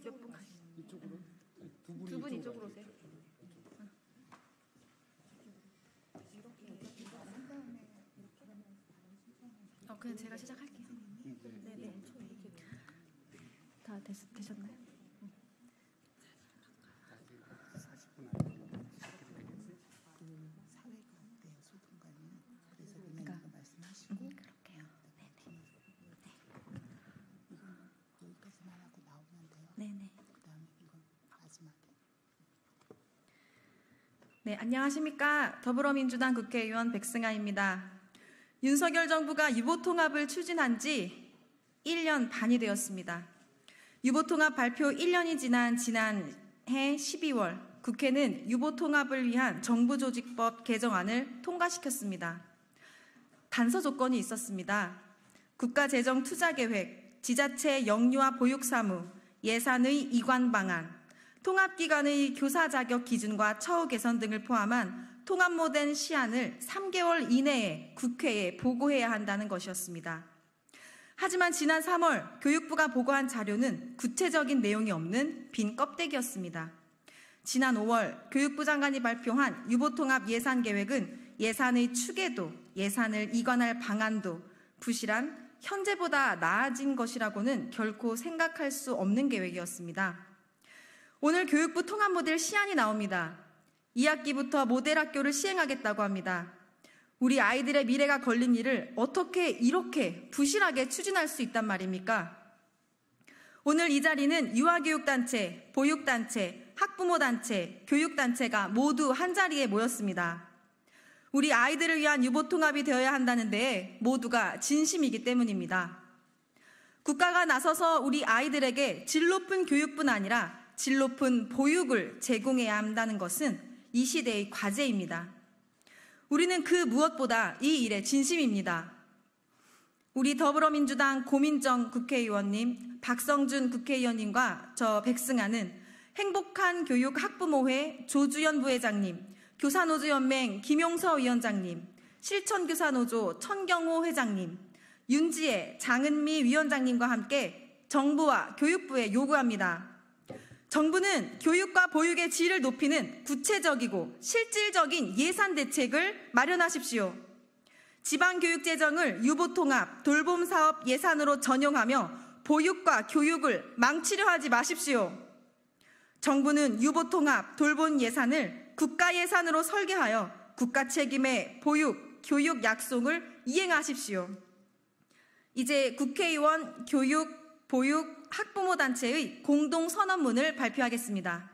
몇 분 가시? 이쪽으로 두 분 이쪽으로 오세요. 그냥 제가 시작할게요. 네네. 다 되셨나요? 40분 안에 사회가 어때요, 소통관이? 그래서 그냥 말씀하시고 그럴게요. 네네. 이건 여기까지만 하고 나오면 돼요. 네네. 그다음에 이건 마지막에. 네, 안녕하십니까. 더불어민주당 국회의원 백승아입니다. 윤석열 정부가 유보통합을 추진한 지 1년 반이 되었습니다. 유보통합 발표 1년이 지난 지난해 12월 국회는 유보통합을 위한 정부조직법 개정안을 통과시켰습니다. 단서 조건이 있었습니다. 국가재정투자계획, 지자체 영유아 보육사무, 예산의 이관 방안, 통합기관의 교사 자격 기준과 처우 개선 등을 포함한 통합모된 시한을 3개월 이내에 국회에 보고해야 한다는 것이었습니다. 하지만 지난 3월 교육부가 보고한 자료는 구체적인 내용이 없는 빈 껍데기였습니다. 지난 5월 교육부 장관이 발표한 유보통합 예산계획은 예산의 추계도, 예산을 이관할 방안도 부실한 현재보다 나아진 것이라고는 결코 생각할 수 없는 계획이었습니다. 오늘 교육부 통합 모델 시안이 나옵니다. 2학기부터 모델 학교를 시행하겠다고 합니다. 우리 아이들의 미래가 걸린 일을 어떻게 이렇게 부실하게 추진할 수 있단 말입니까? 오늘 이 자리는 유아교육단체, 보육단체, 학부모단체, 교육단체가 모두 한자리에 모였습니다. 우리 아이들을 위한 유보통합이 되어야 한다는 데에 모두가 진심이기 때문입니다. 국가가 나서서 우리 아이들에게 질 높은 교육뿐 아니라 질 높은 보육을 제공해야 한다는 것은 이 시대의 과제입니다. 우리는 그 무엇보다 이 일에 진심입니다. 우리 더불어민주당 고민정 국회의원님, 박성준 국회의원님과 저 백승아는 행복한 교육 학부모회 조주연 부회장님, 교사노조연맹 김용서 위원장님, 실천교사노조 천경호 회장님, 윤지혜, 장은미 위원장님과 함께 정부와 교육부에 요구합니다. 정부는 교육과 보육의 질을 높이는 구체적이고 실질적인 예산 대책을 마련하십시오. 지방교육재정을 유보통합, 돌봄사업 예산으로 전용하며 보육과 교육을 망치려 하지 마십시오. 정부는 유보통합, 돌봄 예산을 국가예산으로 설계하여 국가 책임의 보육, 교육 약속을 이행하십시오. 이제 국회의원, 교육, 보육, 학부모 단체의 공동 선언문을 발표하겠습니다.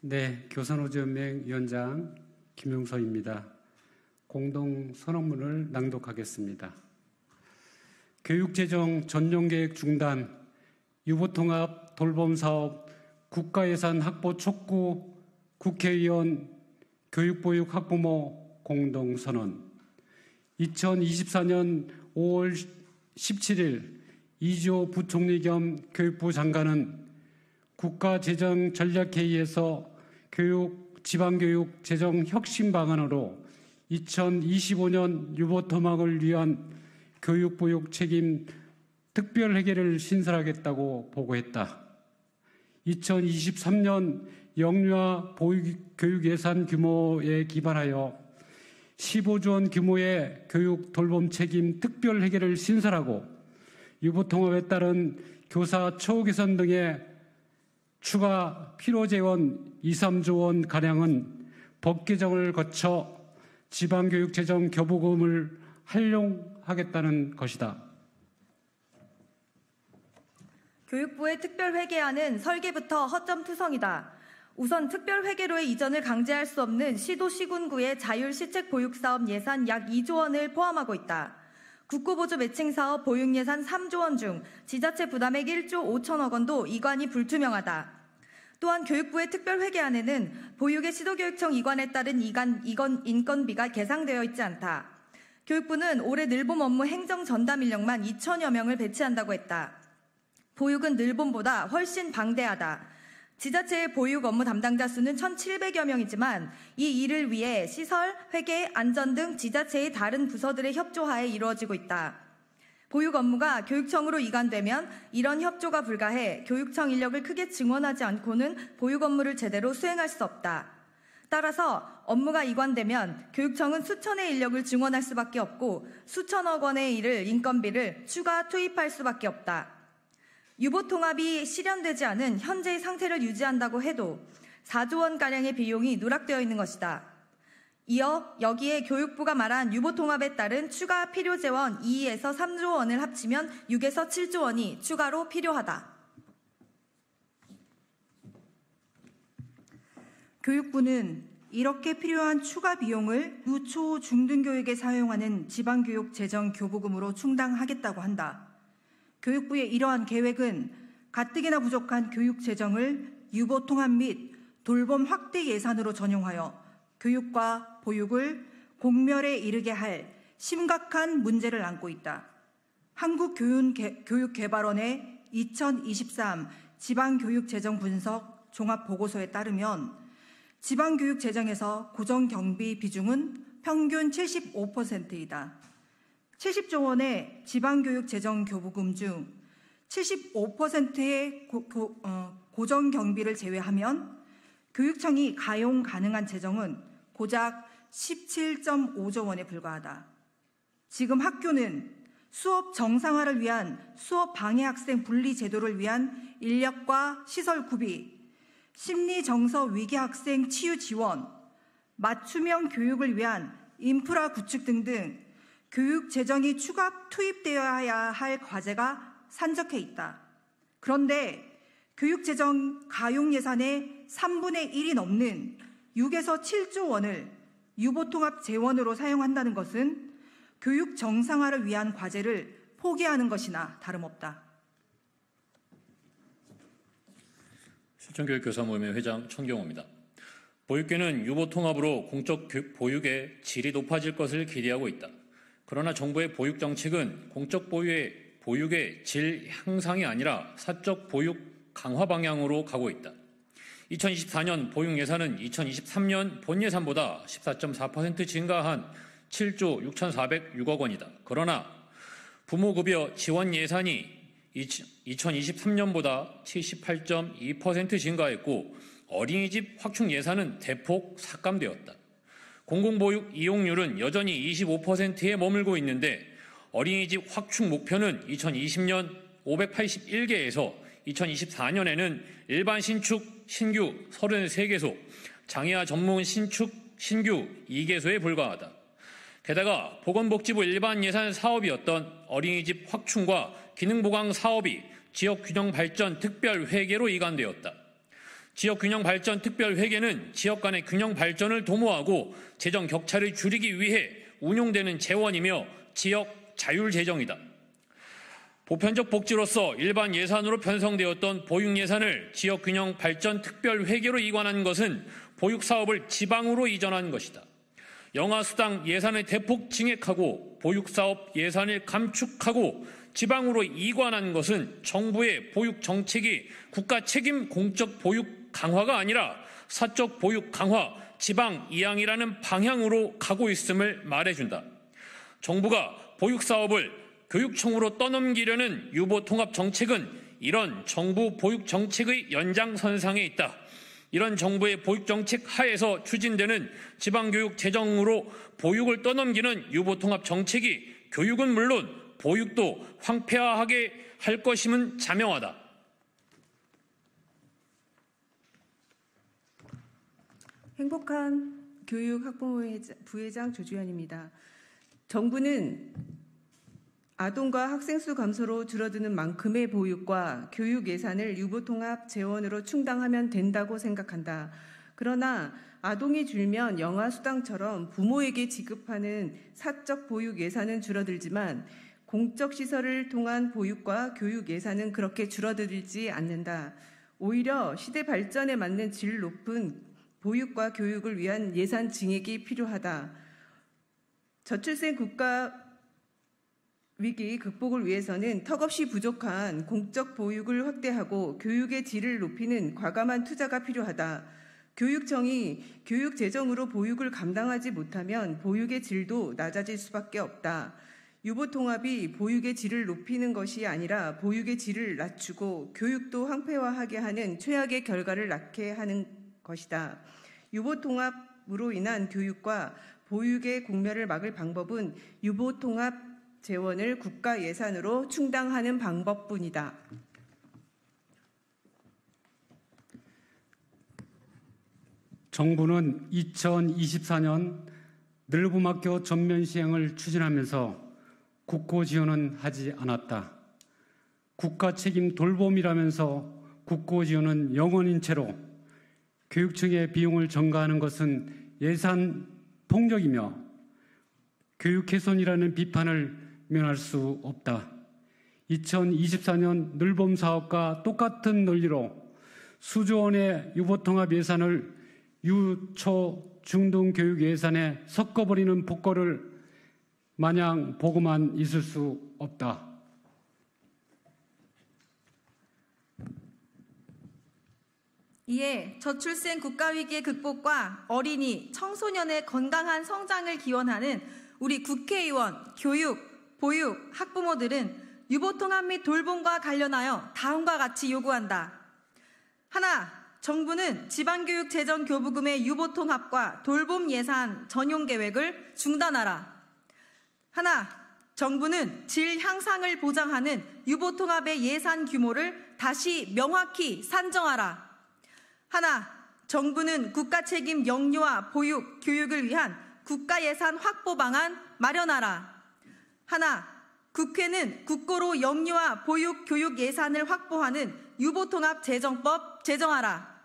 네, 교사노조연맹 위원장 김용서입니다. 공동 선언문을 낭독하겠습니다. 교육재정 전용계획 중단, 유보통합 돌봄사업 국가예산 확보 촉구 국회의원 교육보육 학부모 공동선언 2024년 5월 17일 이주호 부총리 겸 교육부 장관은 국가재정전략회의에서 지방교육 재정 혁신 방안으로 2025년 유보통합을 위한 교육보육 책임 특별회계를 신설하겠다고 보고했다. 2023년 영유아 보육 예산 규모에 기반하여 15조 원 규모의 교육 돌봄 책임 특별회계를 신설하고 유보통합에 따른 교사 처우 개선 등의 추가 필요재원 2, 3조 원 가량은 법 개정을 거쳐 지방교육 재정 교부금을 활용하겠다는 것이다. 교육부의 특별회계안은 설계부터 허점투성이다. 우선 특별회계로의 이전을 강제할 수 없는 시도 시군구의 자율시책보육사업 예산 약 2조 원을 포함하고 있다. 국고보조 매칭사업 보육예산 3조 원 중 지자체 부담액 1조 5천억 원도 이관이 불투명하다. 또한 교육부의 특별회계안에는 보육의 시도교육청 이관에 따른 인건비가 계상되어 있지 않다. 교육부는 올해 늘봄 업무 행정 전담 인력만 2천여 명을 배치한다고 했다. 보육은 늘봄보다 훨씬 방대하다. 지자체의 보육 업무 담당자 수는 1,700여 명이지만 이 일을 위해 시설, 회계, 안전 등 지자체의 다른 부서들의 협조하에 이루어지고 있다. 보육 업무가 교육청으로 이관되면 이런 협조가 불가해 교육청 인력을 크게 증원하지 않고는 보육 업무를 제대로 수행할 수 없다. 따라서 업무가 이관되면 교육청은 수천의 인력을 증원할 수밖에 없고 수천억 원의 인건비를 추가 투입할 수밖에 없다. 유보통합이 실현되지 않은 현재의 상태를 유지한다고 해도 4조 원가량의 비용이 누락되어 있는 것이다. 이어 여기에 교육부가 말한 유보통합에 따른 추가 필요재원 2에서 3조 원을 합치면 6에서 7조 원이 추가로 필요하다. 교육부는 이렇게 필요한 추가 비용을 유초 중등교육에 사용하는 지방교육 재정 교부금으로 충당하겠다고 한다. 교육부의 이러한 계획은 가뜩이나 부족한 교육 재정을 유보통합 및 돌봄 확대 예산으로 전용하여 교육과 보육을 공멸에 이르게 할 심각한 문제를 안고 있다. 한국교육개발원의 2023 지방교육재정 분석 종합보고서에 따르면 지방교육재정에서 고정경비 비중은 평균 75%이다. 70조 원의 지방교육재정 교부금 중 75%의 고정경비를 제외하면 교육청이 가용 가능한 재정은 고작 17.5조 원에 불과하다. 지금 학교는 수업 정상화를 위한 수업 방해 학생 분리 제도를 위한 인력과 시설 구비, 심리 정서 위기 학생 치유 지원, 맞춤형 교육을 위한 인프라 구축 등등 교육 재정이 추가 투입되어야 할 과제가 산적해 있다. 그런데 교육 재정 가용 예산의 3분의 1이 넘는 6에서 7조 원을 유보통합 재원으로 사용한다는 것은 교육 정상화를 위한 과제를 포기하는 것이나 다름없다. 실천교육교사 모임의 회장 천경호입니다. 보육계는 유보통합으로 공적 보육의 질이 높아질 것을 기대하고 있다. 그러나 정부의 보육 정책은 공적 보육의 질 향상이 아니라 사적 보육 강화 방향으로 가고 있다. 2024년 보육 예산은 2023년 본 예산보다 14.4% 증가한 7조 6,406억 원이다. 그러나 부모급여 지원 예산이 2023년보다 78.2% 증가했고 어린이집 확충 예산은 대폭 삭감되었다. 공공보육 이용률은 여전히 25%에 머물고 있는데 어린이집 확충 목표는 2020년 581개에서 2024년에는 일반 신축 신규 33개소, 장애아 전문 신축 신규 2개소에 불과하다. 게다가 보건복지부 일반 예산 사업이었던 어린이집 확충과 기능보강 사업이 지역균형발전 특별회계로 이관되었다. 지역균형발전 특별회계는 지역 간의 균형 발전을 도모하고 재정 격차를 줄이기 위해 운용되는 재원이며 지역 자율재정이다. 보편적 복지로서 일반 예산으로 편성되었던 보육 예산을 지역균형발전 특별회계로 이관한 것은 보육 사업을 지방으로 이전한 것이다. 영아수당 예산을 대폭 증액하고 보육 사업 예산을 감축하고 지방으로 이관한 것은 정부의 보육 정책이 국가 책임 공적 보육 강화가 아니라 사적 보육 강화, 지방 이양이라는 방향으로 가고 있음을 말해준다. 정부가 보육 사업을 교육청으로 떠넘기려는 유보통합 정책은 이런 정부 보육 정책의 연장선상에 있다. 이런 정부의 보육 정책 하에서 추진되는 지방교육 재정으로 보육을 떠넘기는 유보통합 정책이 교육은 물론 보육도 황폐화하게 할 것임은 자명하다. 행복한 교육학부모 부회장 조주현입니다. 정부는 아동과 학생 수 감소로 줄어드는 만큼의 보육과 교육 예산을 유보통합 재원으로 충당하면 된다고 생각한다. 그러나 아동이 줄면 영아수당처럼 부모에게 지급하는 사적 보육 예산은 줄어들지만 공적 시설을 통한 보육과 교육 예산은 그렇게 줄어들지 않는다. 오히려 시대 발전에 맞는 질 높은 보육과 교육을 위한 예산 증액이 필요하다. 저출생 국가 위기 극복을 위해서는 턱없이 부족한 공적 보육을 확대하고 교육의 질을 높이는 과감한 투자가 필요하다. 교육청이 교육 재정으로 보육을 감당하지 못하면 보육의 질도 낮아질 수밖에 없다. 유보통합이 보육의 질을 높이는 것이 아니라 보육의 질을 낮추고 교육도 황폐화하게 하는 최악의 결과를 낳게 하는 것이다. 유보통합으로 인한 교육과 보육의 공멸을 막을 방법은 유보통합 재원을 국가 예산으로 충당하는 방법뿐이다. 정부는 2024년 늘봄학교 전면 시행을 추진하면서 국고 지원은 하지 않았다. 국가 책임 돌봄이라면서 국고 지원은 영원인 채로 교육청의 비용을 전가하는 것은 예산 폭력이며 교육 개선이라는 비판을 면할 수 없다. 2024년 늘봄 사업과 똑같은 논리로 수조 원의 유보통합 예산을 유초 중등 교육 예산에 섞어버리는 폭거를 마냥 보고만 있을 수 없다. 이에 저출생 국가위기의 극복과 어린이, 청소년의 건강한 성장을 기원하는 우리 국회의원, 교육, 보육, 학부모들은 유보통합 및 돌봄과 관련하여 다음과 같이 요구한다. 하나, 정부는 지방교육 재정 교부금의 유보통합과 돌봄 예산 전용 계획을 중단하라. 하나, 정부는 질 향상을 보장하는 유보통합의 예산 규모를 다시 명확히 산정하라. 하나, 정부는 국가 책임 영유아 보육, 교육을 위한 국가 예산 확보 방안 마련하라. 하나, 국회는 국고로 영유아 보육, 교육 예산을 확보하는 유보통합 재정법 제정하라.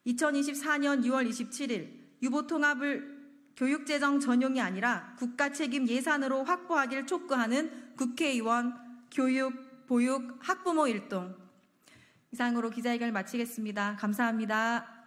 2024년 6월 27일 유보통합을 교육재정 전용이 아니라 국가 책임 예산으로 확보하기를 촉구하는 국회의원, 교육, 보육, 학부모 일동. 이상으로 기자회견을 마치겠습니다. 감사합니다.